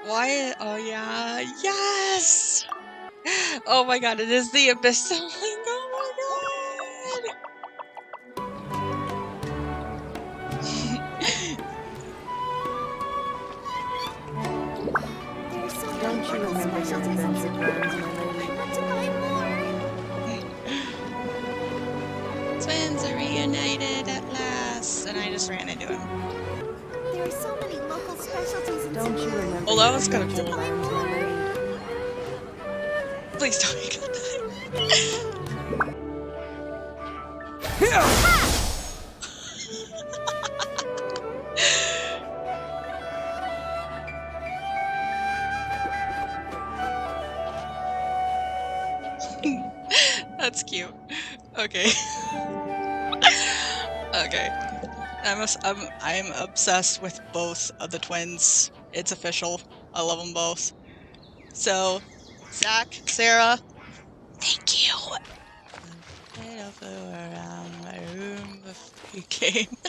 Why? Oh yeah, yes! Oh my god, it is the Abyssal Link. Oh my god! There's so Don't many you local remember your specialties and adventure plans, my lady? I want to buy more. Twins are reunited at last, and I just ran into him. There are so many local specialties and Don't you remember Well, that your was kind of adventure cool. plans, my lady? Please tell me you got that. That's cute. Okay. Okay. I'm obsessed with both of the twins. It's official. I love them both. So, Zach, Sarah, thank you. Little flew around my room before you came. I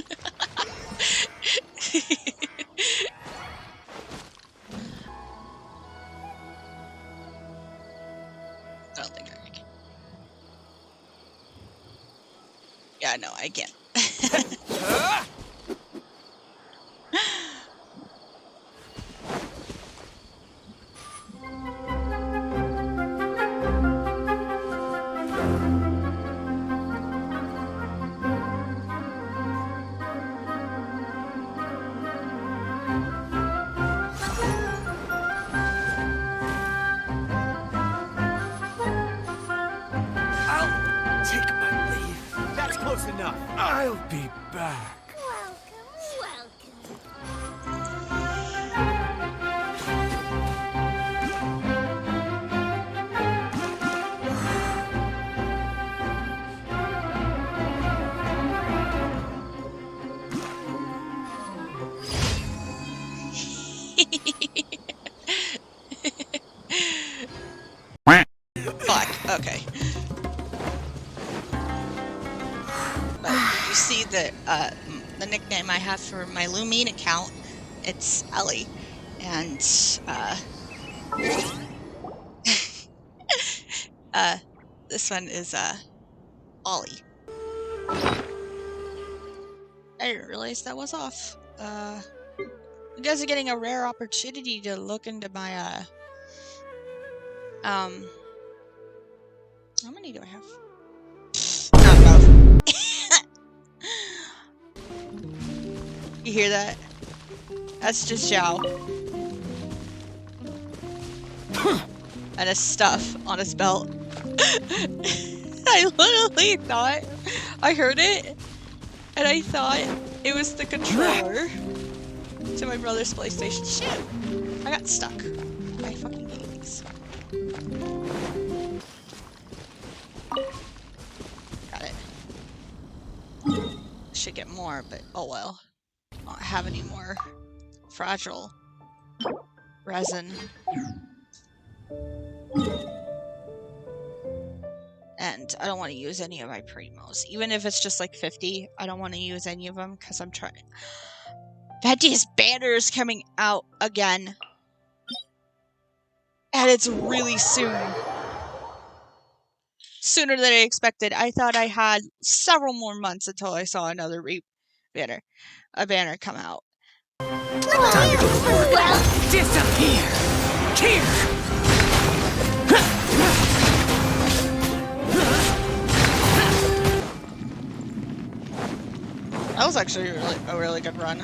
don't think I can. Yeah, no, I can't. I'll take my leave. That's close enough. I'll be back. Welcome, welcome. Fuck, okay. But you see the nickname I have for my Lumine account, it's Ellie. And, this one is, Ollie. I didn't realize that was off. You guys are getting a rare opportunity to look into my, how many do I have? Not enough. You hear that? That's just Zhao. And his stuff on his belt. I literally thought I heard it, and I thought it was the controller to my brother's PlayStation. Shit! I got stuck. I fucking hate these. Got it. Should get more, but oh well. I don't have any more fragile resin. And I don't want to use any of my primos. Even if it's just like 50, I don't want to use any of them because I'm trying. Betty's banner is coming out again. And it's really soon. Sooner than I expected. I thought I had several more months until I saw another banner come out. Time to go to work. Disappear. Here. That was actually a really good run.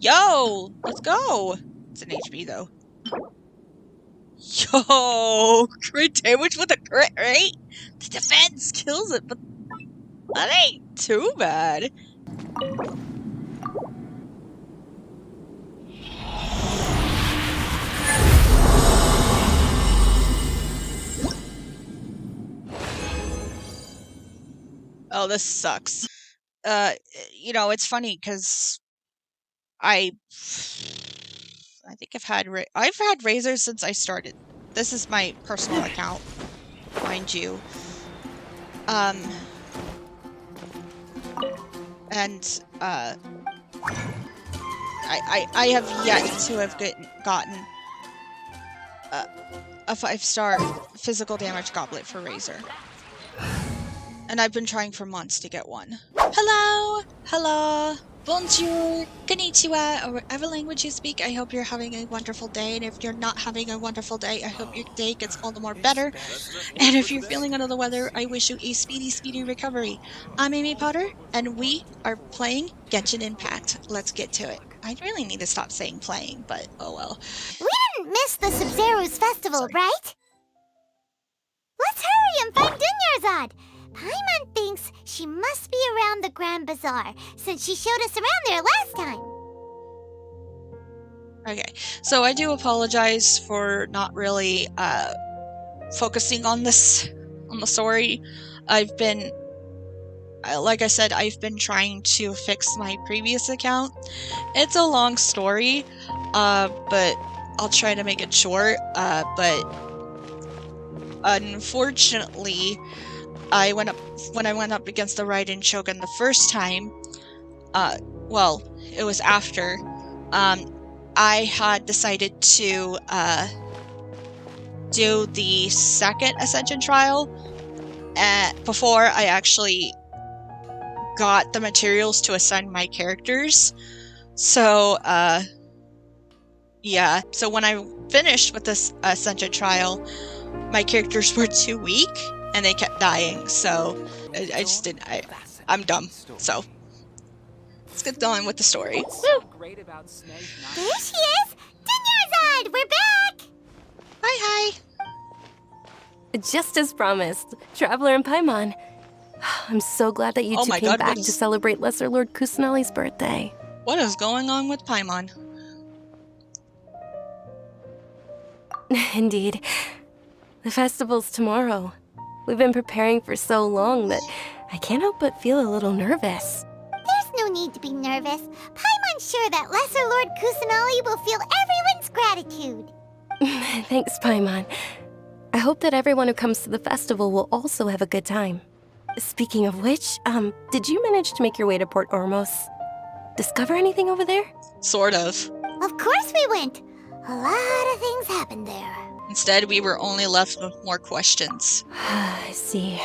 Yo, let's go. It's an HB though. Yo, crit damage with a crit rate? The defense kills it, but that ain't too bad. Oh, this sucks. You know, it's funny because I think I've had razors since I started This is my personal account, mind you. And I have yet to have gotten a 5-star physical damage goblet for Razor. And I've been trying for months to get one. Hello! Hello! Bonjour! Konnichiwa! Or whatever language you speak, I hope you're having a wonderful day. And if you're not having a wonderful day, I hope your day gets all the more better. And if you're feeling under the weather, I wish you a speedy, speedy recovery. I'm Amy Potter, and we are playing Genshin Impact. Let's get to it. I really need to stop saying playing, but oh well. We didn't miss the Sub-Zero's festival, right? Let's hurry and find Dunyarzad. Paimon thinks she must be around the Grand Bazaar, since she showed us around there last time. Okay, so I do apologize for not really focusing on this, on the story. I've been, like I said, I've been trying to fix my previous account. It's a long story, but I'll try to make it short. But unfortunately, when I went up against the Raiden Shogun the first time, well, it was after, I had decided to do the second Ascension trial before I actually got the materials to assign my characters. So, yeah. So when I finished with this Ascension trial, my characters were too weak, and they kept dying, so I just didn't. I'm dumb, so let's get going with the story. Woo! There she is! Dunyarzad! We're back! Hi, hi! Just as promised, Traveler and Paimon. I'm so glad that you Oh two my came God, back what to is- celebrate Lesser Lord Kusanali's birthday. What is going on with Paimon? Indeed. The festival's tomorrow. We've been preparing for so long that I can't help but feel a little nervous. There's no need to be nervous. Paimon's sure that Lesser Lord Kusanali will feel everyone's gratitude. Thanks, Paimon. I hope that everyone who comes to the festival will also have a good time. Speaking of which, did you manage to make your way to Port Ormos? Discover anything over there? Sort of. Of course we went. A lot of things happened there. Instead, we were only left with more questions. I see.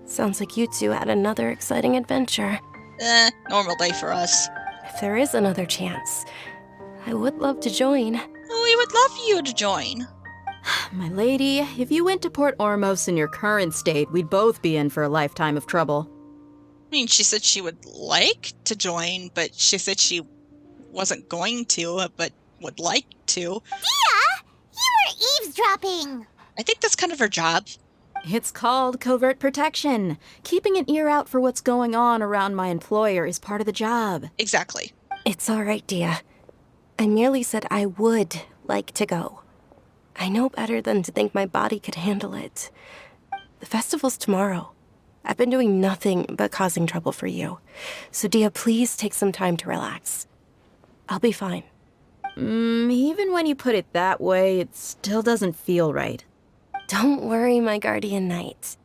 Sounds like you two had another exciting adventure. Normal day for us. If there is another chance, I would love to join. We would love you to join. My lady, if you went to Port Ormos in your current state, we'd both be in for a lifetime of trouble. I mean, she said she would like to join, but she said she wasn't going to, but would like to. Dia! You were eavesdropping! I think that's kind of her job. It's called covert protection. Keeping an ear out for what's going on around my employer is part of the job. Exactly. It's all right, Dia. I merely said I would like to go. I know better than to think my body could handle it. The festival's tomorrow. I've been doing nothing but causing trouble for you. So, Dia, please take some time to relax. I'll be fine. Even when you put it that way, it still doesn't feel right. Don't worry, my guardian knight.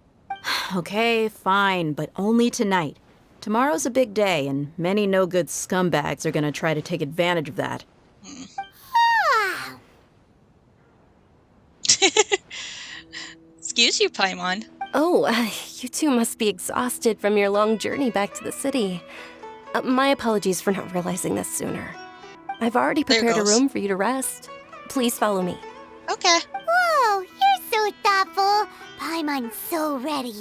Okay, fine, but only tonight. Tomorrow's a big day, and many no-good scumbags are gonna try to take advantage of that. Ah, Excuse you, Paimon. Oh, you two must be exhausted from your long journey back to the city. My apologies for not realizing this sooner. I've already There prepared a goes. room for you to rest. Please follow me. Okay. whoa, you're so thoughtful. Paimon's so ready.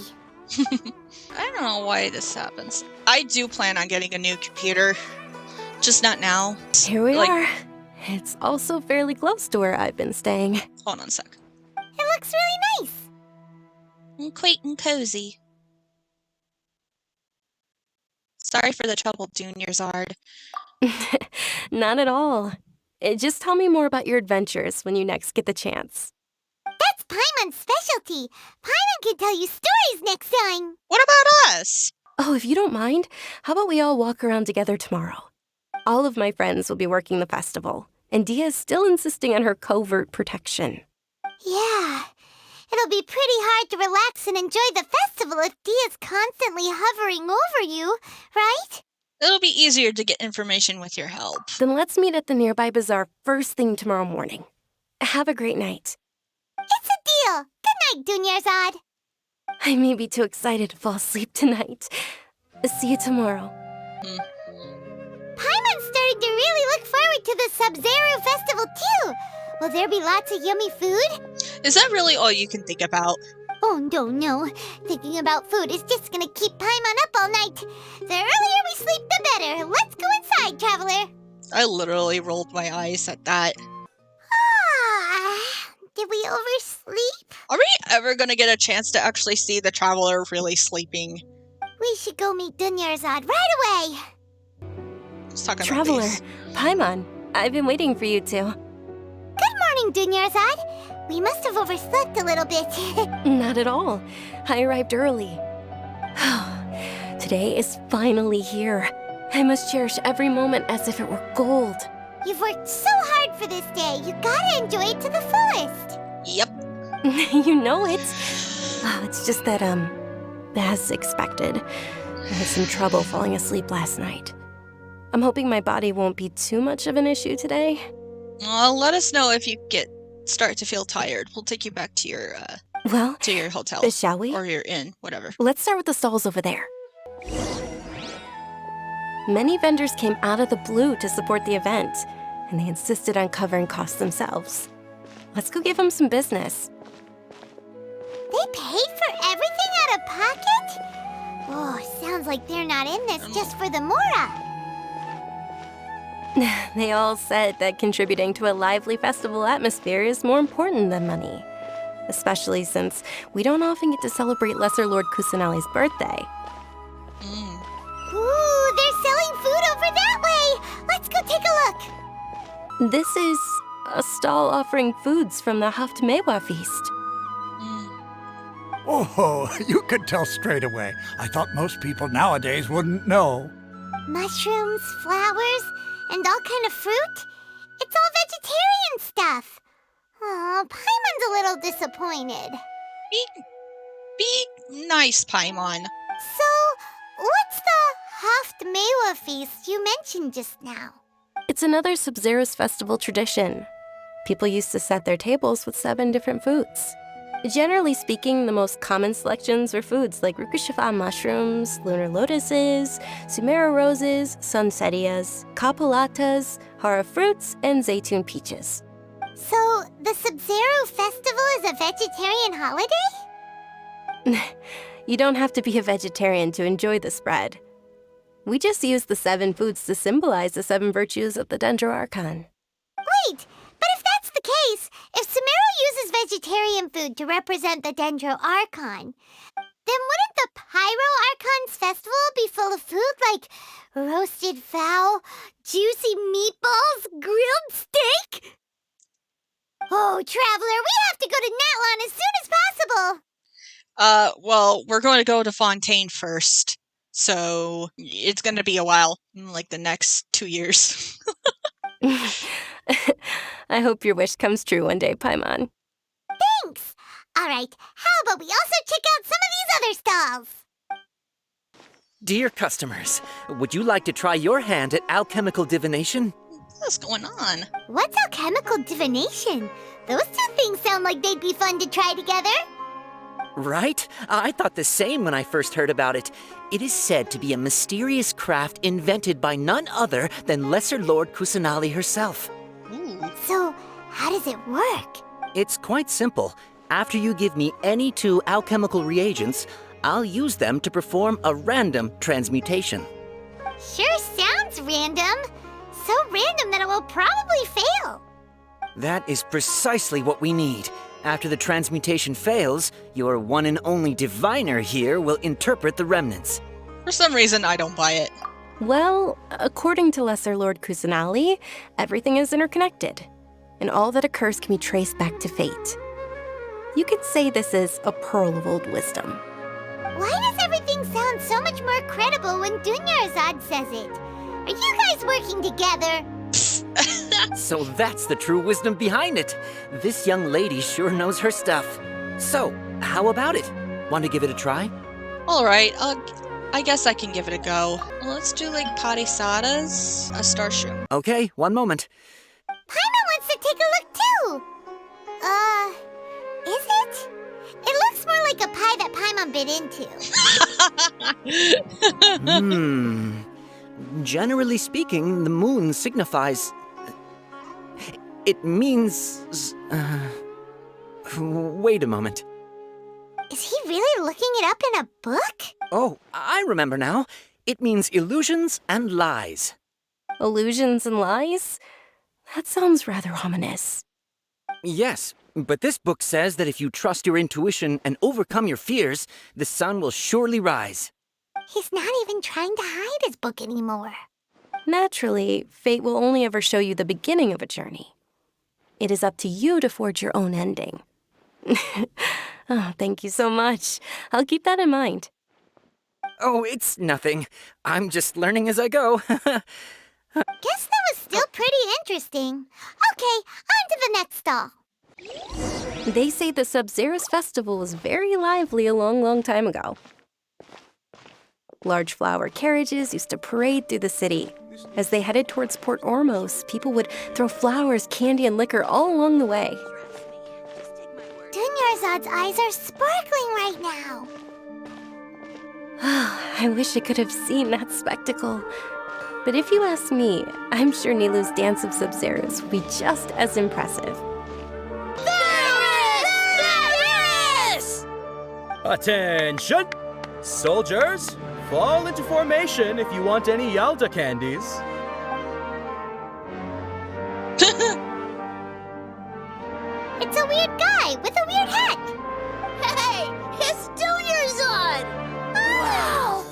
I don't know why this happens. I do plan on getting a new computer. Just not now. Here we Like- are. It's also fairly close to where I've been staying. Hold on a sec. It looks really nice. Quaint and cozy. Sorry for the trouble, Dunyarzad. Not at all. Just tell me more about your adventures when you next get the chance. That's Paimon's specialty. Paimon can tell you stories next time. What about us? Oh, if you don't mind, how about we all walk around together tomorrow? All of my friends will be working the festival, and Dia is still insisting on her covert protection. Yeah. It'll be pretty hard to relax and enjoy the festival if Dia's constantly hovering over you, right? It'll be easier to get information with your help. Then let's meet at the nearby bazaar first thing tomorrow morning. Have a great night. It's a deal. Good night, Dunyarzad. I may be too excited to fall asleep tonight. See you tomorrow. Paimon's starting to really look forward to the Sub-Zero Festival, too. Will there be lots of yummy food? Is that really all you can think about? Oh, no. Thinking about food is just gonna keep Paimon up all night. The earlier we sleep, the better. Let's go inside, Traveler. I literally rolled my eyes at that. Did we oversleep? Are we ever gonna get a chance to actually see the Traveler really sleeping? We should go meet Dunyarzad right away. Let's talk about Traveler, these. Paimon, I've been waiting for you two. Good morning, Dunyarzad. We must have overslept a little bit. Not at all. I arrived early. Today is finally here. I must cherish every moment as if it were gold. You've worked so hard for this day. You gotta enjoy it to the fullest. Yep. You know it. It's just that, as expected, I had some trouble falling asleep last night. I'm hoping my body won't be too much of an issue today. Well, let us know if you start to feel tired. We'll take you back to your hotel. Shall we? Or your inn, whatever. Let's start with the stalls over there. Many vendors came out of the blue to support the event, and they insisted on covering costs themselves. Let's go give them some business. They paid for everything out of pocket? Oh, sounds like they're not in this just for the Mora. They all said that contributing to a lively festival atmosphere is more important than money, especially since we don't often get to celebrate Lesser Lord Kusanali's birthday. Ooh, they're selling food over that way. Let's go take a look. This is a stall offering foods from the Haftmewa feast. Oh, you could tell straight away. I thought most people nowadays wouldn't know. Mushrooms, flowers, and all kind of fruit? It's all vegetarian stuff. Oh, Paimon's a little disappointed. Be nice, Paimon. So, what's the Haftmewa feast you mentioned just now? It's another Sub-Zero's festival tradition. People used to set their tables with 7 different foods. Generally speaking, the most common selections were foods like Rukushifa mushrooms, lunar lotuses, Sumera roses, sunsetias, kapulatas, hara fruits, and zaytun peaches. So, the Sub-Zero festival is a vegetarian holiday? You don't have to be a vegetarian to enjoy the spread. We just use the 7 foods to symbolize the 7 virtues of the 3.0 Archon. Wait, but if that's the case, if Sumera uses vegetarian food to represent the 3.0 Archon, then wouldn't the Pyro Archon's festival be full of food like roasted fowl, juicy meatballs, grilled steak? Oh, Traveler, we have to go to Natlan as soon as possible! Well, we're going to go to Fontaine first. So, it's going to be a while. Like the next 2 years. I hope your wish comes true one day, Paimon. Thanks! Alright, how about we also check out some of these other stalls? Dear customers, would you like to try your hand at alchemical divination? What's going on? What's alchemical divination? Those 2 things sound like they'd be fun to try together. Right? I thought the same when I first heard about it. It is said to be a mysterious craft invented by none other than Lesser Lord Kusanali herself. Ooh. So, how does it work? It's quite simple. After you give me any 2 alchemical reagents, I'll use them to perform a random transmutation. Sure sounds random. So random that it will probably fail. That is precisely what we need. After the transmutation fails, your one and only diviner here will interpret the remnants. For some reason, I don't buy it. Well, according to Lesser Lord Kusanali, everything is interconnected, and all that occurs can be traced back to fate. You could say this is a pearl of old wisdom. Why does everything sound so much more credible when Dunyarzad says it? Are you guys working together? So that's the true wisdom behind it. This young lady sure knows her stuff. So, how about it? Want to give it a try? Alright, I guess I can give it a go. Let's do like Parisadas, a Starshroom. Okay, one moment. Paimon wants to take a look too! Is it? It looks more like a pie that Paimon bit into. Generally speaking, the moon signifies... It means... Wait a moment. Is he really looking it up in a book? Oh, I remember now. It means illusions and lies. Illusions and lies? That sounds rather ominous. Yes, but this book says that if you trust your intuition and overcome your fears, the sun will surely rise. He's not even trying to hide his book anymore. Naturally, fate will only ever show you the beginning of a journey. It is up to you to forge your own ending. Oh, thank you so much. I'll keep that in mind. Oh, it's nothing. I'm just learning as I go. Guess that was still pretty interesting. Okay, on to the next stall. They say the Sub-Zeros festival was very lively a long time ago. Large flower carriages used to parade through the city. As they headed towards Port Ormos, people would throw flowers, candy, and liquor all along the way. Dunyarzad's eyes are sparkling right now. I wish I could have seen that spectacle. But if you ask me, I'm sure Nilou's dance of Sub-Zeros will be just as impressive. Attention! Soldiers, fall into formation if you want any Yalda candies. It's a weird guy with a weird hat. Hey, it's Dunyarzad! Wow!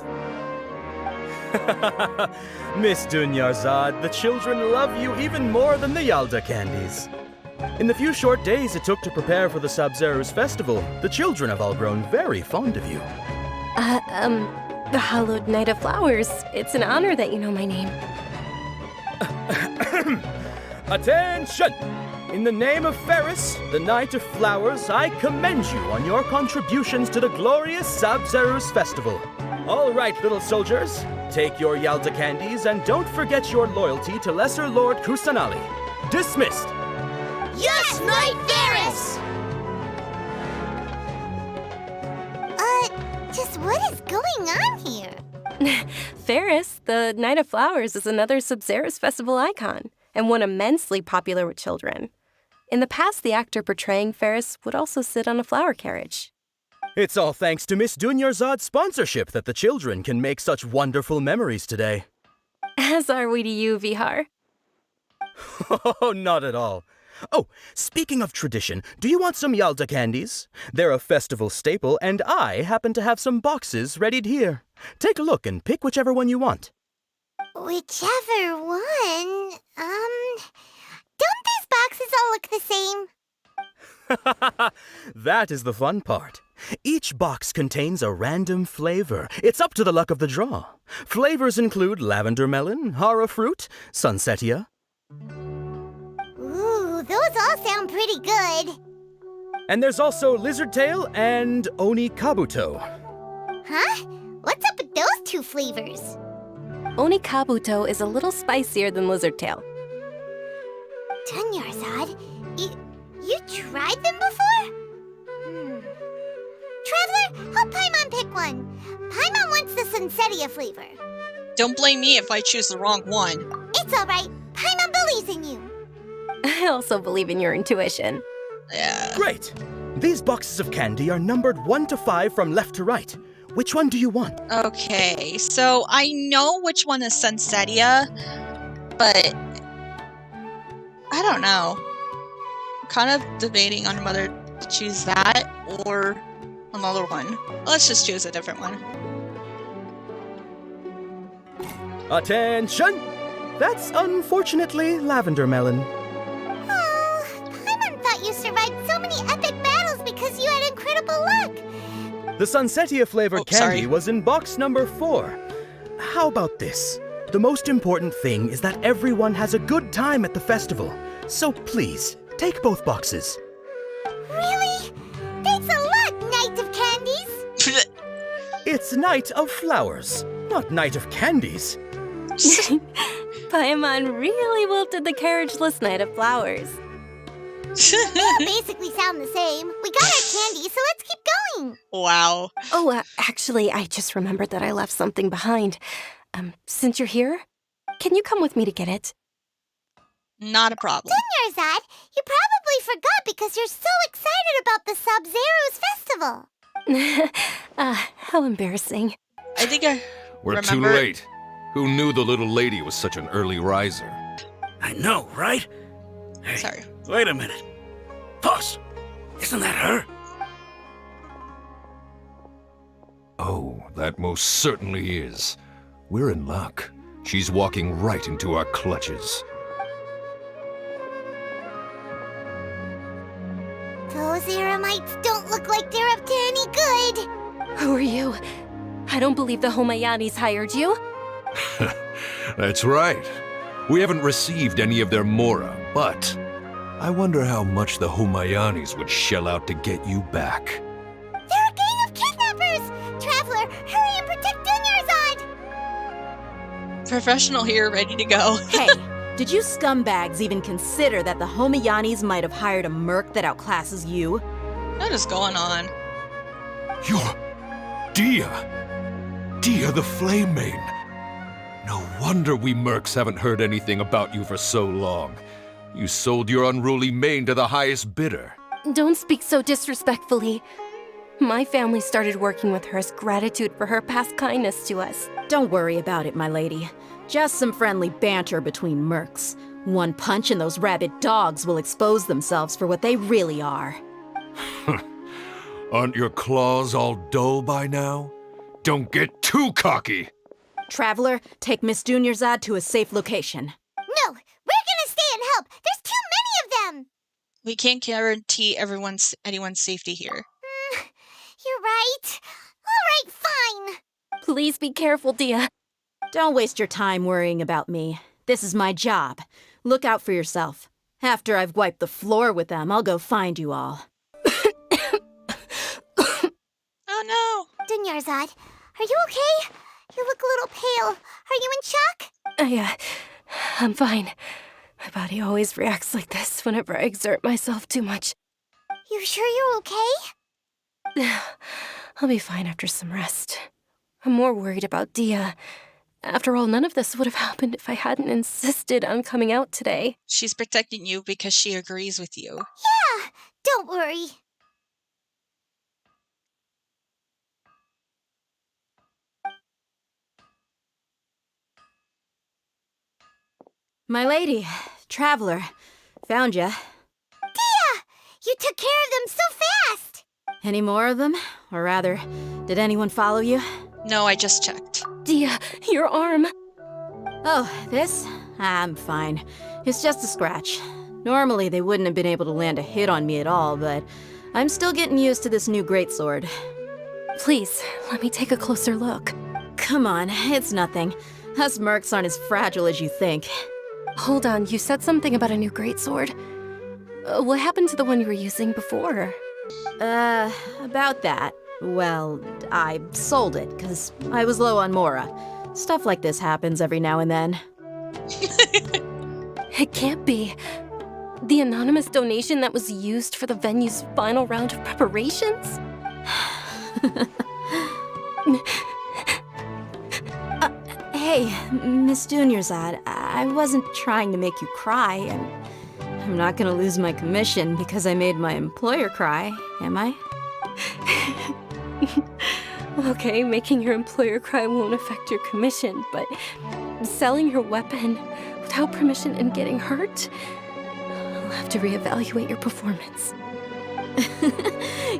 Miss Dunyarzad, the children love you even more than the Yalda candies. In the few short days it took to prepare for the Sub-Zeros festival, the children have all grown very fond of you. The Hallowed Night of Flowers. It's an honor that you know my name. Attention! In the name of Ferris, the Knight of Flowers, I commend you on your contributions to the glorious Sub-Zeros festival. All right, little soldiers, take your Yalda candies and don't forget your loyalty to Lesser Lord Kusanali. Dismissed! Yes, Knight Ferris! Just what is going on here? Ferris, the Night of Flowers, is another Sub-Zeros festival icon, and one immensely popular with children. In the past, the actor portraying Ferris would also sit on a flower carriage. It's all thanks to Miss Dunyarzad's sponsorship that the children can make such wonderful memories today. As are we to you, Vihar. Oh, not at all. Oh, speaking of tradition, do you want some Yalda candies? They're a festival staple, and I happen to have some boxes readied here. Take a look and pick whichever one you want. Whichever one, don't these boxes all look the same? That is the fun part. Each box contains a random flavor. It's up to the luck of the draw. Flavors include lavender melon, hara fruit, sunsetia. Ooh, those all sound pretty good. And there's also lizard tail and oni kabuto. Huh? What's up with those two flavors? Oni Kabuto is a little spicier than Lizard Tail. Dunyarzad, you tried them before? Traveler, help Paimon pick one. Paimon wants the Sunsetia flavor. Don't blame me if I choose the wrong one. It's alright. Paimon believes in you. I also believe in your intuition. Yeah. Great! These boxes of candy are numbered 1 to 5 from left to right. Which one do you want? Okay, so I know which one is Sunsetia, but I don't know. I'm kind of debating on whether to choose that or another one. Let's just choose a different one. Attention! That's unfortunately lavender melon. Oh, Paimon thought you survived so many epic battles because you had incredible luck. The Sunsetia flavored Oh, candy sorry. was in box number 4. How about this? The most important thing is that everyone has a good time at the festival. So please, take both boxes. Really? Thanks a lot, Knight of Candies! It's Night of Flowers, not Night of Candies. Paimon really wilted the carriageless Knight of Flowers. They basically sound the same. We got our candy, so let's keep going. Wow. Oh, actually, I just remembered that I left something behind. Since you're here, can you come with me to get it? Not a problem. Dunyarzad, you probably forgot because you're so excited about the Sub-Zero's festival. How embarrassing. I think I We're too remember- late. Who knew the little lady was such an early riser? I know, right? Hey, Sorry. wait a minute. Boss, isn't that her? Oh, that most certainly is. We're in luck. She's walking right into our clutches. Those Eremites don't look like they're up to any good. Who are you? I don't believe the Homayanis hired you. That's right. We haven't received any of their mora, but I wonder how much the Homayanis would shell out to get you back. They're a gang of kidnappers! Traveler, hurry and protect Dunyarzad! Professional here, ready to go. Hey, did you scumbags even consider that the Homayanis might have hired a merc that outclasses you? What is going on? You're Dia! Dia the Flame Maiden! No wonder we mercs haven't heard anything about you for so long. You sold your unruly mane to the highest bidder. Don't speak so disrespectfully. My family started working with her as gratitude for her past kindness to us. Don't worry about it, my lady. Just some friendly banter between mercs. One punch and those rabid dogs will expose themselves for what they really are. Aren't your claws all dull by now? Don't get too cocky! Traveler, take Miss Dunyarzad to a safe location. No, we're gonna stay and help. There's too many of them. We can't guarantee anyone's safety here. You're right. All right, fine. Please be careful, Dia. Don't waste your time worrying about me. This is my job. Look out for yourself. After I've wiped the floor with them, I'll go find you all. Oh no! Dunyarzad, are you okay? You look a little pale. Are you in shock? I'm fine. My body always reacts like this whenever I exert myself too much. You sure you're okay? I'll be fine after some rest. I'm more worried about Dia. After all, none of this would have happened if I hadn't insisted on coming out today. She's protecting you because she agrees with you. Yeah, don't worry. My lady, Traveler, found ya. Dia! You took care of them so fast! Any more of them? Or rather, did anyone follow you? No, I just checked. Dia, your arm. Oh, this? I'm fine. It's just a scratch. Normally, they wouldn't have been able to land a hit on me at all, but I'm still getting used to this new greatsword. Please, let me take a closer look. Come on, it's nothing. Us mercs aren't as fragile as you think. Hold on, you said something about a new greatsword. What happened to the one you were using before? About that. Well, I sold it, because I was low on mora. Stuff like this happens every now and then. It can't be. The anonymous donation that was used for the venue's final round of preparations? Hey, Miss Dunyarzad, I wasn't trying to make you cry. I'm not gonna lose my commission because I made my employer cry, am I? Okay, making your employer cry won't affect your commission, but selling your weapon without permission and getting hurt? I'll have to reevaluate your performance.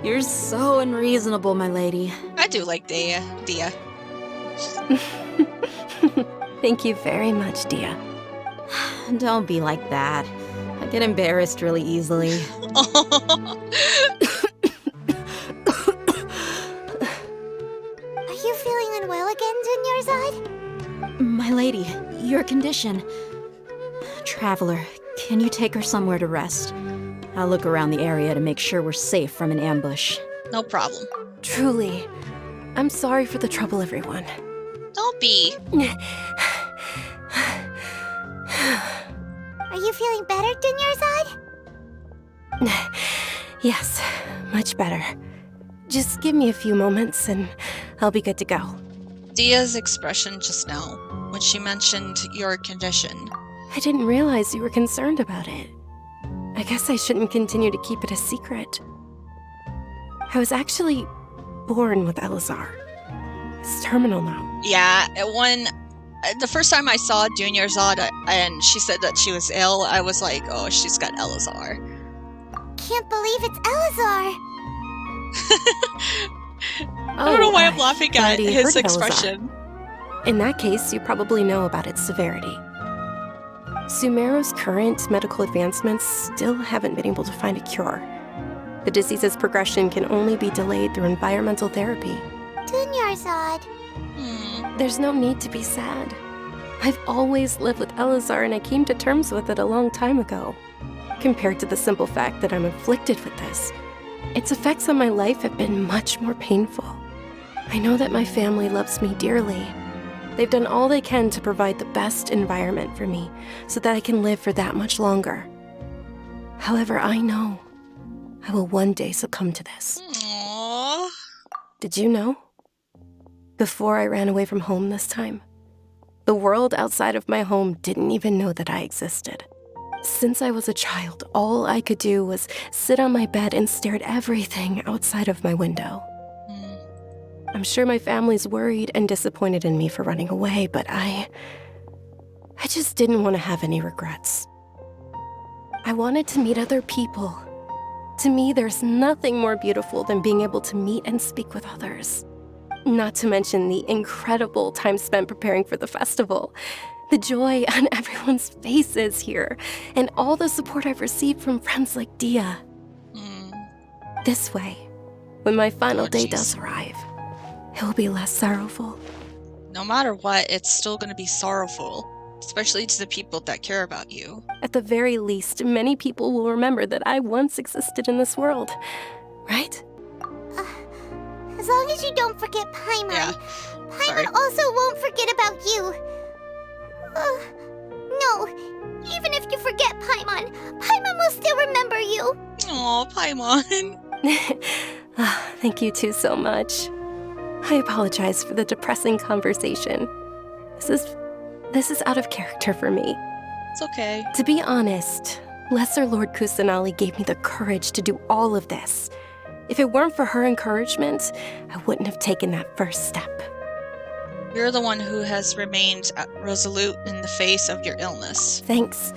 You're so unreasonable, my lady. I do like Dia. Thank you very much, Dia. Don't be like that. I get embarrassed really easily. Are you feeling unwell again, Dunyarzad? My lady, your condition. Traveler, can you take her somewhere to rest? I'll look around the area to make sure we're safe from an ambush. No problem. Truly. I'm sorry for the trouble, everyone. Don't be. Are you feeling better, Dunyarzad? Yes, much better. Just give me a few moments and I'll be good to go. Dia's expression just now, when she mentioned your condition. I didn't realize you were concerned about it. I guess I shouldn't continue to keep it a secret. I was actually born with Elazar. It's terminal now. Yeah, the first time I saw Dunyarzad and she said that she was ill, I was like, oh, she's got Elazar. Can't believe it's Elazar. I don't know why I'm laughing at already his heard of expression. Elazar. In that case, you probably know about its severity. Sumeru's current medical advancements still haven't been able to find a cure. The disease's progression can only be delayed through environmental therapy. Dunyarzad. There's no need to be sad. I've always lived with Elazar and I came to terms with it a long time ago. Compared to the simple fact that I'm afflicted with this, its effects on my life have been much more painful. I know that my family loves me dearly. They've done all they can to provide the best environment for me so that I can live for that much longer. However, I know I will one day succumb to this. Aww. Did you know? Before I ran away from home this time, the world outside of my home didn't even know that I existed. Since I was a child, all I could do was sit on my bed and stare at everything outside of my window. I'm sure my family's worried and disappointed in me for running away, but I just didn't want to have any regrets. I wanted to meet other people. To me, there's nothing more beautiful than being able to meet and speak with others. Not to mention the incredible time spent preparing for the festival, the joy on everyone's faces here, and all the support I've received from friends like Dia. This way, when my final day does arrive, it will be less sorrowful. No matter what, it's still going to be sorrowful, especially to the people that care about you. At the very least, many people will remember that I once existed in this world, right? As long as you don't forget Paimon. Yeah. Paimon also won't forget about you. No, even if you forget Paimon, Paimon will still remember you. Aw, Paimon. Thank you two so much. I apologize for the depressing conversation. This is out of character for me. It's okay. To be honest, Lesser Lord Kusanali gave me the courage to do all of this. If it weren't for her encouragement, I wouldn't have taken that first step. You're the one who has remained resolute in the face of your illness. Thanks.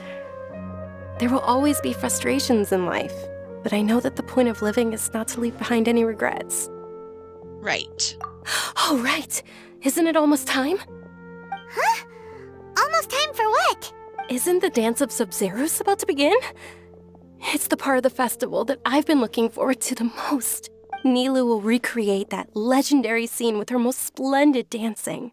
There will always be frustrations in life, but I know that the point of living is not to leave behind any regrets. Right. Oh, right. Isn't it almost time? Huh? Almost time for what? Isn't the Dance of Sub-Zerus about to begin? It's the part of the festival that I've been looking forward to the most. Nilu will recreate that legendary scene with her most splendid dancing.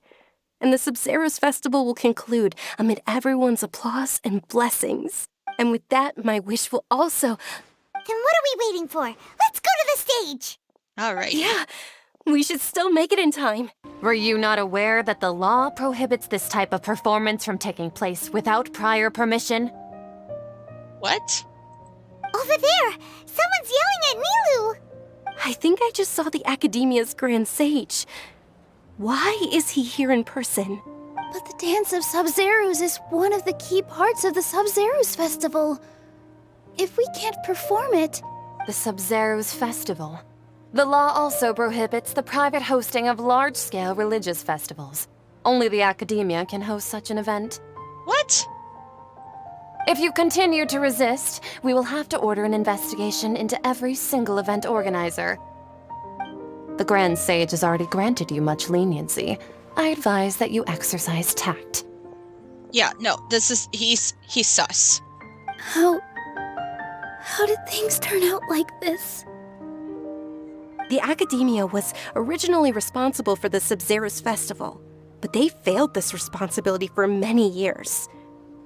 And the Sub-Zerus festival will conclude amid everyone's applause and blessings. And with that, my wish will also... Then what are we waiting for? Let's go to the stage! Alright. Yeah, we should still make it in time. Were you not aware that the law prohibits this type of performance from taking place without prior permission? What? Over there! Someone's yelling at Nilu! I think I just saw the Academia's Grand Sage. Why is he here in person? But the Dance of Sub-Zerus is one of the key parts of the Sub-Zerus festival. If we can't perform it... The Sub-Zerus Festival. The law also prohibits the private hosting of large-scale religious festivals. Only the Academia can host such an event. What? If you continue to resist, we will have to order an investigation into every single event organizer. The Grand Sage has already granted you much leniency. I advise that you exercise tact. Yeah, no, he's sus. How did things turn out like this? The Academia was originally responsible for the Sub-Zerus Festival. but they failed this responsibility for many years.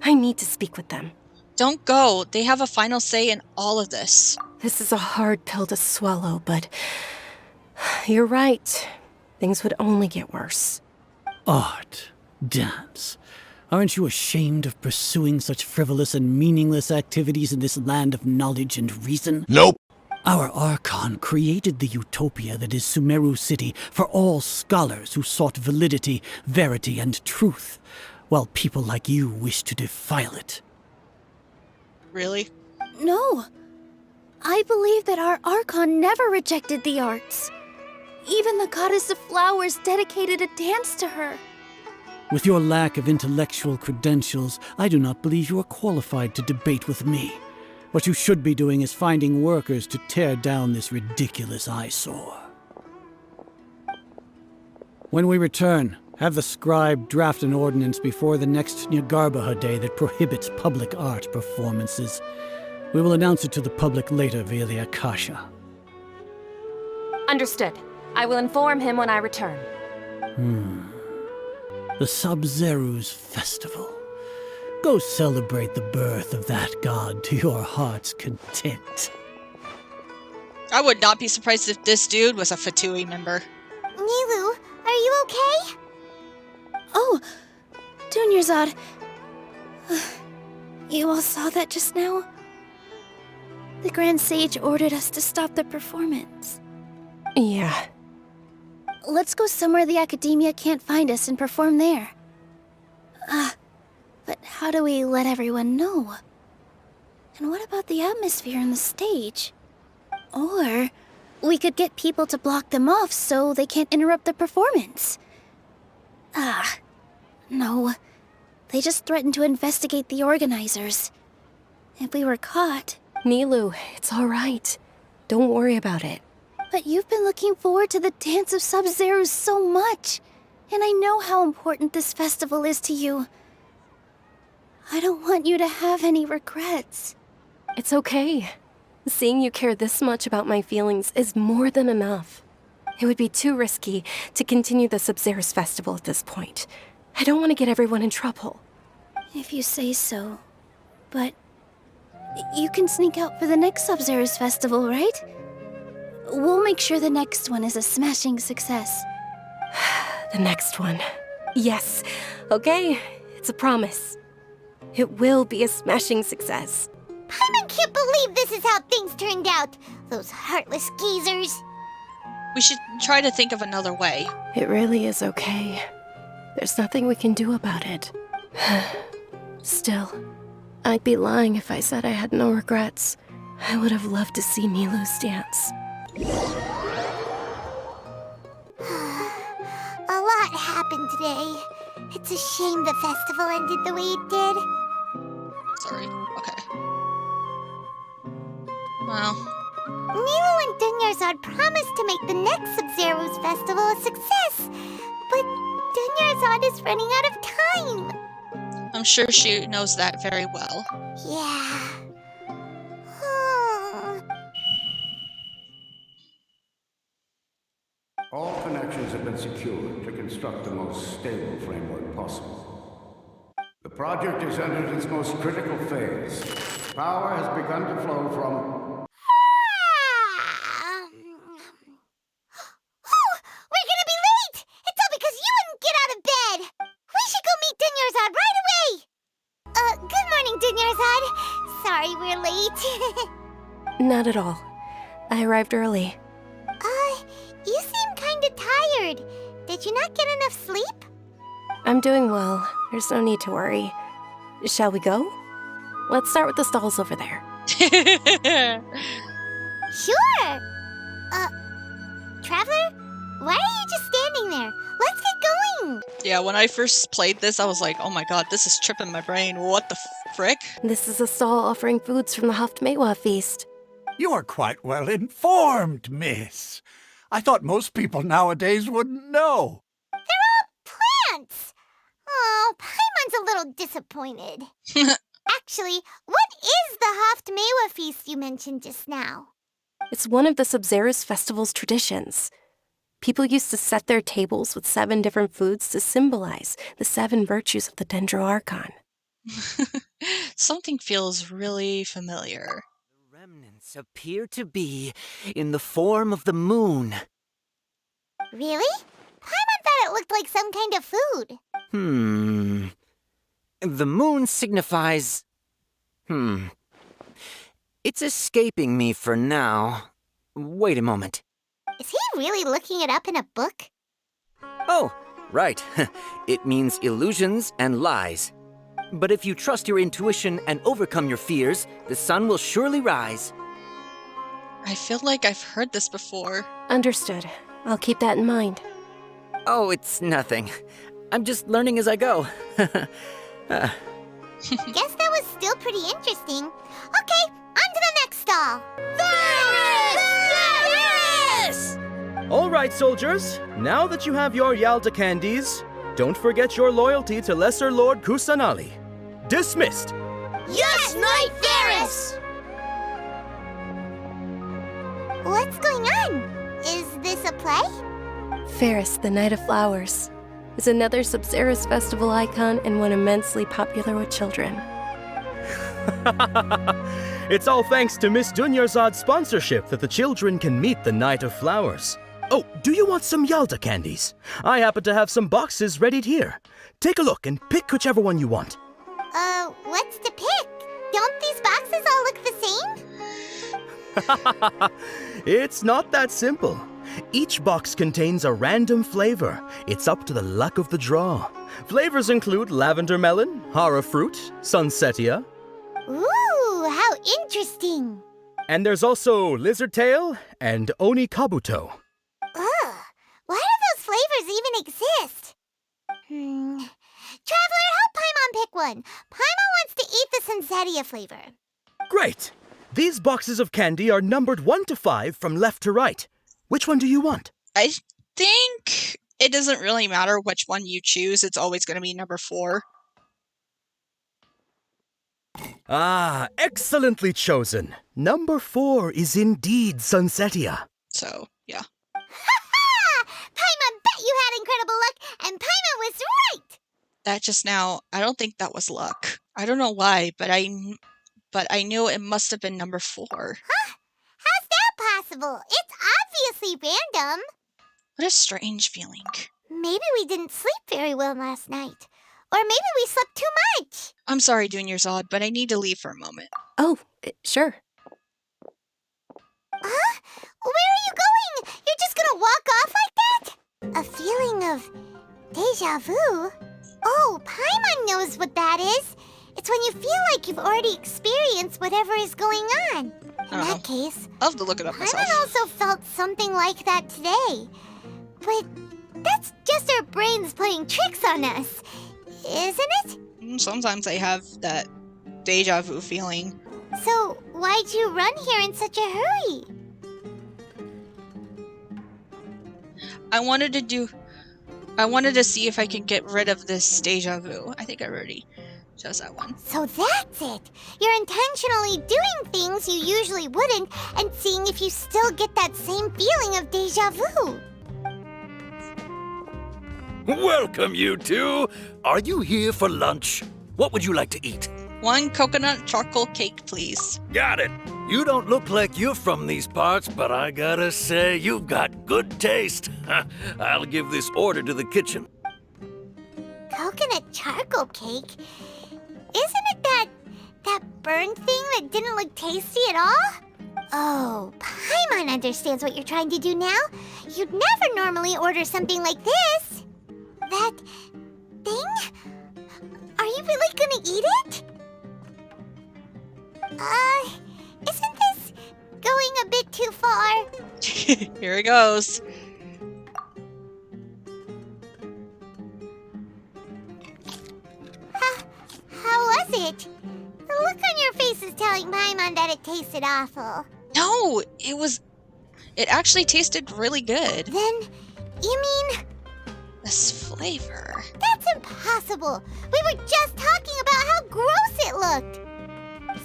I need to speak with them. Don't go. They have a final say in all of this. This is a hard pill to swallow, but you're right. Things would only get worse. Art, dance. Aren't you ashamed of pursuing such frivolous and meaningless activities in this land of knowledge and reason? Nope. Our Archon created the utopia that is Sumeru City for all scholars who sought validity, verity, and truth, while people like you wish to defile it. Really? No. I believe that our Archon never rejected the arts. Even the goddess of flowers dedicated a dance to her. With your lack of intellectual credentials, I do not believe you are qualified to debate with me. What you should be doing is finding workers to tear down this ridiculous eyesore. When we return, have the scribe draft an ordinance before the next Nyagarbha day that prohibits public art performances. We will announce it to the public later via the Akasha. Understood. I will inform him when I return. The Sub-Zeru's Festival. Go celebrate the birth of that god to your heart's content. I would not be surprised if this dude was a Fatui member. Nilu, are you okay? Oh, Dunyarzad. You all saw that just now? The Grand Sage ordered us to stop the performance. Yeah. Let's go somewhere the Academia can't find us and perform there. But how do we let everyone know? And what about the atmosphere on the stage? Or we could get people to block them off so they can't interrupt the performance. No. They just threatened to investigate the organizers. If we were caught... Nilu, it's all right. Don't worry about it. But you've been looking forward to the Dance of Sub-Zero so much. And I know how important this festival is to you. I don't want you to have any regrets. It's okay. Seeing you care this much about my feelings is more than enough. It would be too risky to continue the Sub-Zero's festival at this point. I don't want to get everyone in trouble. If you say so. But you can sneak out for the next Sub-Zero's festival, right? We'll make sure the next one is a smashing success. The next one. Yes. Okay, it's a promise. It will be a smashing success. Paimon can't believe this is how things turned out. Those heartless geezers. We should try to think of another way. It really is okay. There's nothing we can do about it. Still, I'd be lying if I said I had no regrets. I would have loved to see Nilu's dance. A lot happened today. It's a shame the festival ended the way it did. Sorry. Okay. Well, Nilu and Dunyarzad promised to make the next Sub-Zero's festival a success, but Dunyarzad is running out of time. I'm sure she knows that very well. Yeah. All connections have been secured to construct the most stable framework possible. The project has entered its most critical phase. Power has begun to flow from... Oh, we're gonna be late! It's all because you wouldn't get out of bed! We should go meet Dunyarzad right away! Good morning, Dunyarzad. Sorry we're late. Not at all. I arrived early. You seem kinda tired. Did you not get enough sleep? I'm doing well. There's no need to worry. Shall we go? Let's start with the stalls over there. Sure! Traveler? Why are you just standing there? Let's get going! Yeah, when I first played this, I was like, oh my god, this is tripping my brain. What the frick? This is a stall offering foods from the Haft-Mewa feast. You are quite well informed, miss. I thought most people nowadays wouldn't know. They're all plants! Oh, Paimon's a little disappointed. Actually, what is the Haft-Mewa feast you mentioned just now? It's one of the Sub-Zero's festival's traditions. People used to set their tables with 7 different foods to symbolize the 7 virtues of the 3.0 Archon. Something feels really familiar. The remnants appear to be in the form of the moon. Really? Paimon thought it looked like some kind of food. The moon signifies... It's escaping me for now. Wait a moment. Is he really looking it up in a book? Oh, right. It means illusions and lies. But if you trust your intuition and overcome your fears, the sun will surely rise. I feel like I've heard this before. Understood. I'll keep that in mind. Oh, it's nothing. I'm just learning as I go. Guess that was still pretty interesting. Okay, on to the next stall. Yes! All right, soldiers. Now that you have your Yalda candies, don't forget your loyalty to Lesser Lord Kusanali. Dismissed! Yes, Knight Varys! What's going on? Is this a play? Ferris, the Knight of Flowers, is another Sub-Zerus festival icon and one immensely popular with children. It's all thanks to Miss Dunyarzad's sponsorship that the children can meet the Knight of Flowers. Oh, do you want some Yalda candies? I happen to have some boxes ready here. Take a look and pick whichever one you want. What's to pick? Don't these boxes all look the same? It's not that simple. Each box contains a random flavor. It's up to the luck of the draw. Flavors include lavender melon, hara fruit, sunsetia. Ooh, how interesting. And there's also lizard tail and oni kabuto. Ugh, why do those flavors even exist? Traveler, help Paimon pick one. Paimon wants to eat the sunsetia flavor. Great! These boxes of candy are numbered 1 to 5 from left to right. Which one do you want? I think it doesn't really matter which one you choose. It's always going to be number 4. Ah, excellently chosen. Number 4 is indeed sunsetia. So, yeah. Ha! Paimon bet you had incredible luck, and Paimon was right! That just now, I don't think that was luck. I don't know why, but I knew it must have been number 4. Huh? How's that possible? It's obviously random. What a strange feeling. Maybe we didn't sleep very well last night. Or maybe we slept too much. I'm sorry, Dunyarzad, but I need to leave for a moment. Oh, sure. Huh? Where are you going? You're just gonna walk off like that? A feeling of deja vu? Oh, Paimon knows what that is. It's when you feel like you've already experienced whatever is going on. In that case, I'll have to look it up myself. Paimon also felt something like that today. But that's just our brains playing tricks on us, isn't it? Sometimes I have that deja vu feeling. So, why'd you run here in such a hurry? I wanted to see if I could get rid of this deja vu. I think I already chose that one. So that's it. You're intentionally doing things you usually wouldn't and seeing if you still get that same feeling of deja vu. Welcome, you two. Are you here for lunch? What would you like to eat? 1 coconut charcoal cake, please. Got it. You don't look like you're from these parts, but I gotta say, you've got good taste. I'll give this order to the kitchen. Coconut charcoal cake? Isn't it that burned thing that didn't look tasty at all? Oh, Paimon understands what you're trying to do now. You'd never normally order something like this. That thing? Are you really gonna eat it? Isn't this going a bit too far? Here it goes. How was it? The look on your face is telling Paimon that it tasted awful. No, it actually tasted really good. Then, you mean... This flavor. That's impossible. We were just talking about how gross it looked.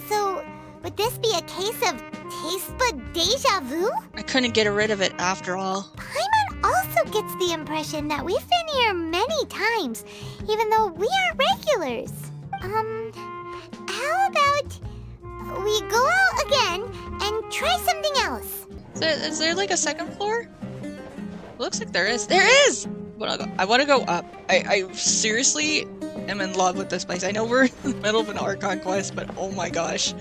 So, would this be a case of taste bud deja vu? I couldn't get rid of it after all. Paimon also also gets the impression that we've been here many times, even though we aren't regulars. How about we go out again and try something else? Is there like a second floor? Looks like there is. There is! I want to go up. I seriously am in love with this place. I know we're in the middle of an Archon Quest, but oh my gosh.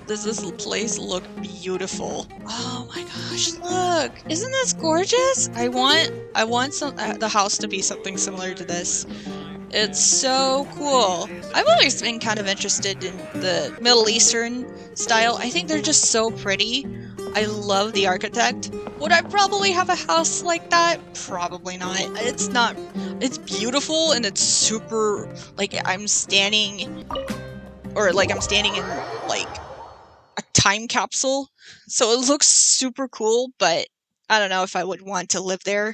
Does this place look beautiful? Oh my gosh, look! Isn't this gorgeous? I want the house to be something similar to this. It's so cool. I've always been kind of interested in the Middle Eastern style. I think they're just so pretty. I love the architect. Would I probably have a house like that? Probably not. It's beautiful and it's super, like I'm standing in like a time capsule. So it looks super cool, but I don't know if I would want to live there.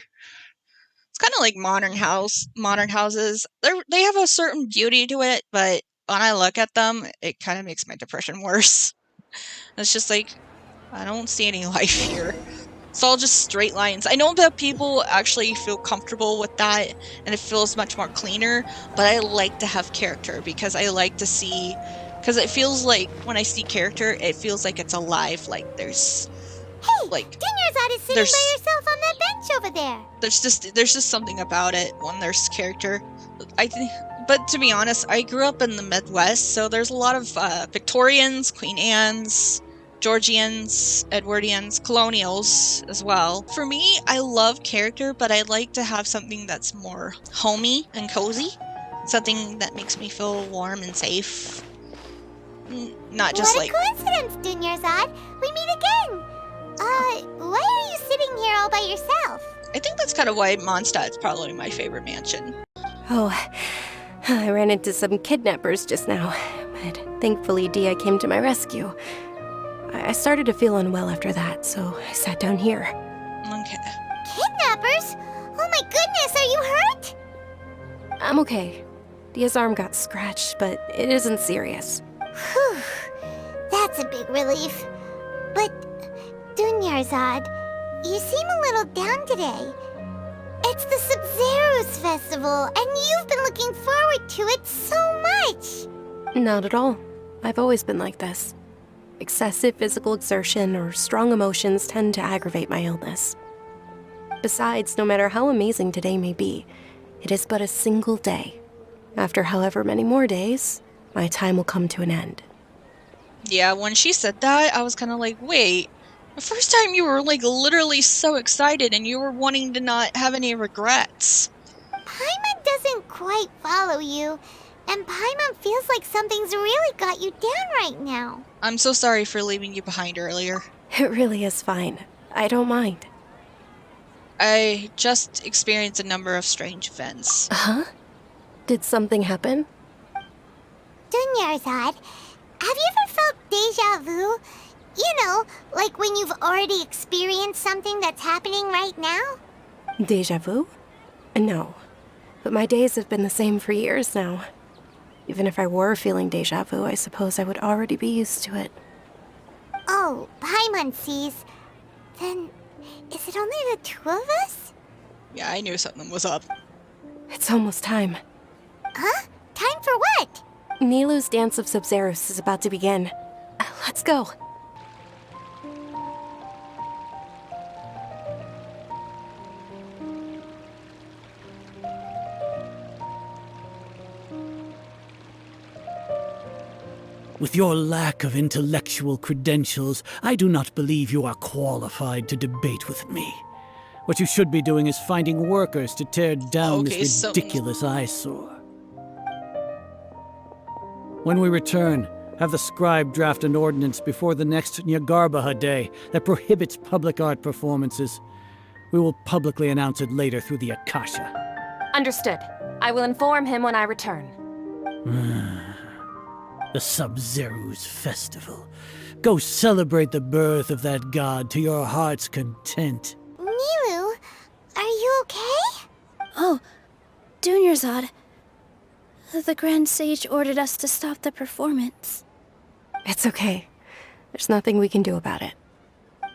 It's kind of like modern houses. They have a certain beauty to it, but when I look at them, it kind of makes my depression worse. It's just like, I don't see any life here. It's all just straight lines. I know that people actually feel comfortable with that, and it feels much more cleaner, but I like to have character because I like to see, because it feels like when I see character, it feels like it's alive. Like there's, like, Dunyarzad is sitting by herself on that bench over there. There's just something about it when there's character. I think, but to be honest, I grew up in the Midwest, so there's a lot of Victorians, Queen Anne's, Georgians, Edwardians, colonials as well. For me, I love character, but I like to have something that's more homey and cozy. Something that makes me feel warm and safe. Not just like... What a coincidence, Dunyarzad! We meet again! Why are you sitting here all by yourself? I think that's kind of why Mondstadt's probably my favorite mansion. Oh, I ran into some kidnappers just now, but thankfully Dia came to my rescue. I started to feel unwell after that, so I sat down here. Okay. Kidnappers? Oh my goodness, are you hurt? I'm okay. Dia's arm got scratched, but it isn't serious. Whew. That's a big relief. But, Dunyarzad, you seem a little down today. It's the Sub-Zero's festival, and you've been looking forward to it so much! Not at all. I've always been like this. Excessive physical exertion or strong emotions tend to aggravate my illness. Besides, no matter how amazing today may be, it is but a single day. After however many more days, my time will come to an end. Yeah, when she said that, I was kind of like, wait, the first time you were like literally so excited and you were wanting to not have any regrets. Paimon doesn't quite follow you, and Paimon feels like something's really got you down right now. I'm so sorry for leaving you behind earlier. It really is fine. I don't mind. I just experienced a number of strange events. Huh? Did something happen? Dunyarzad, have you ever felt deja vu? You know, like when you've already experienced something that's happening right now? Deja vu? No. But my days have been the same for years now. Even if I were feeling deja vu, I suppose I would already be used to it. Oh, Paimon sees. Then, is it only the two of us? Yeah, I knew something was up. It's almost time. Huh? Time for what? Nilou's Dance of Sub-Zeros is about to begin. Let's go. With your lack of intellectual credentials, I do not believe you are qualified to debate with me. What you should be doing is finding workers to tear down this ridiculous eyesore. When we return, have the scribe draft an ordinance before the next Nyagarbha Day that prohibits public art performances. We will publicly announce it later through the Akasha. Understood. I will inform him when I return. The Sub-Zero's festival. Go celebrate the birth of that god to your heart's content. Nilou, are you okay? Oh, Dunyarzad. The Grand Sage ordered us to stop the performance. It's okay. There's nothing we can do about it.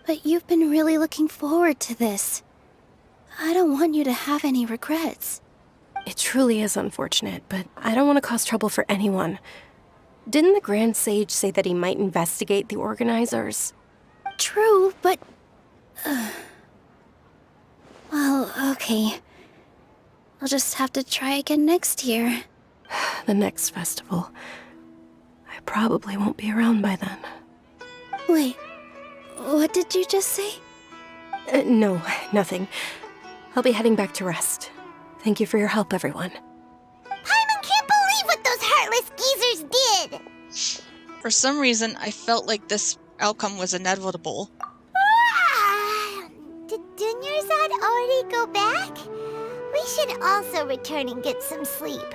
But you've been really looking forward to this. I don't want you to have any regrets. It truly is unfortunate, but I don't want to cause trouble for anyone. Didn't the Grand Sage say that he might investigate the organizers? True, but... well, okay. I'll just have to try again next year. The next festival. I probably won't be around by then. Wait, what did you just say? No, nothing. I'll be heading back to rest. Thank you for your help, everyone. Paimon can't believe what those heartless geezers did! For some reason, I felt like this outcome was inevitable. Did Dunyarzad already go back? We should also return and get some sleep.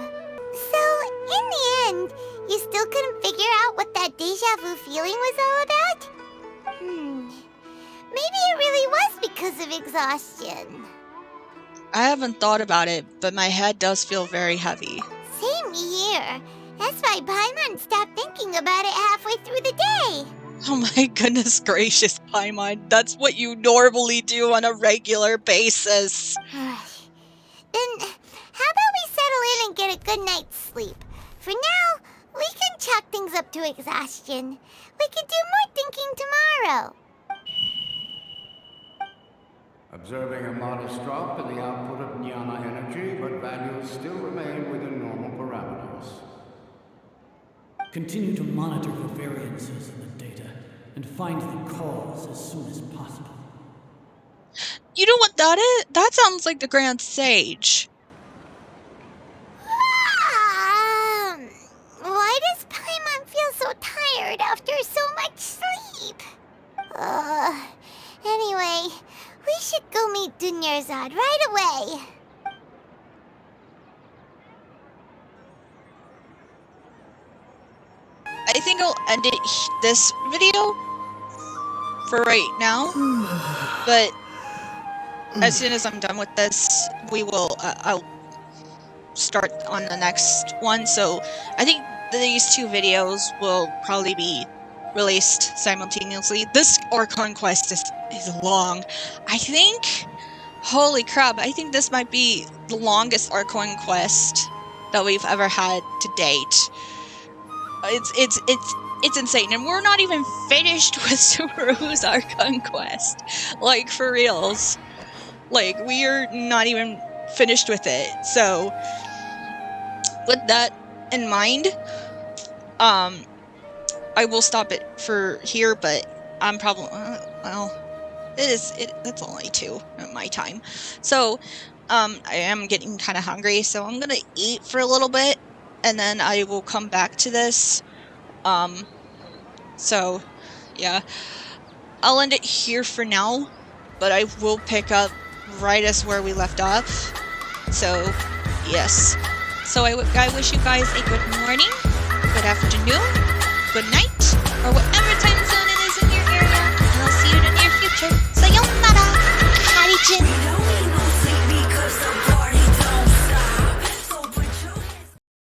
So, in the end, you still couldn't figure out what that deja vu feeling was all about? Maybe it really was because of exhaustion. I haven't thought about it, but my head does feel very heavy. Same here. That's why Paimon stopped thinking about it halfway through the day. Oh my goodness gracious, Paimon. That's what you normally do on a regular basis. Then, how about we settle in and get a good night's sleep? For now, we can chalk things up to exhaustion. We can do more thinking tomorrow. Observing a modest drop in the output of Jnana energy, but values still remain within normal parameters. Continue to monitor for variances in the data and find the cause as soon as possible. You know what that is? That sounds like the Grand Sage. Why does Paimon feel so tired after so much sleep? Anyway, we should go meet Dunyarzad right away. I think I'll end this video for right now. But as soon as I'm done with this, we will. I'll start on the next one. So I think these two videos will probably be released simultaneously. This Archon Quest is long. I think. Holy crap! I think this might be the longest Archon Quest that we've ever had to date. It's insane, and we're not even finished with Subaru's Archon Quest. Like, for reals. Like, we are not even finished with it. So, with that in mind, I will stop it for here, but I'm probably, well, it's only 2 at my time. So, I am getting kind of hungry, so I'm gonna eat for a little bit, and then I will come back to this. So, yeah. I'll end it here for now, but I will pick up right as where we left off. So, yes. So I wish you guys a good morning, good afternoon, good night, or whatever time zone it is in your area, and I'll see you in the near future. Sayonara! Harijin!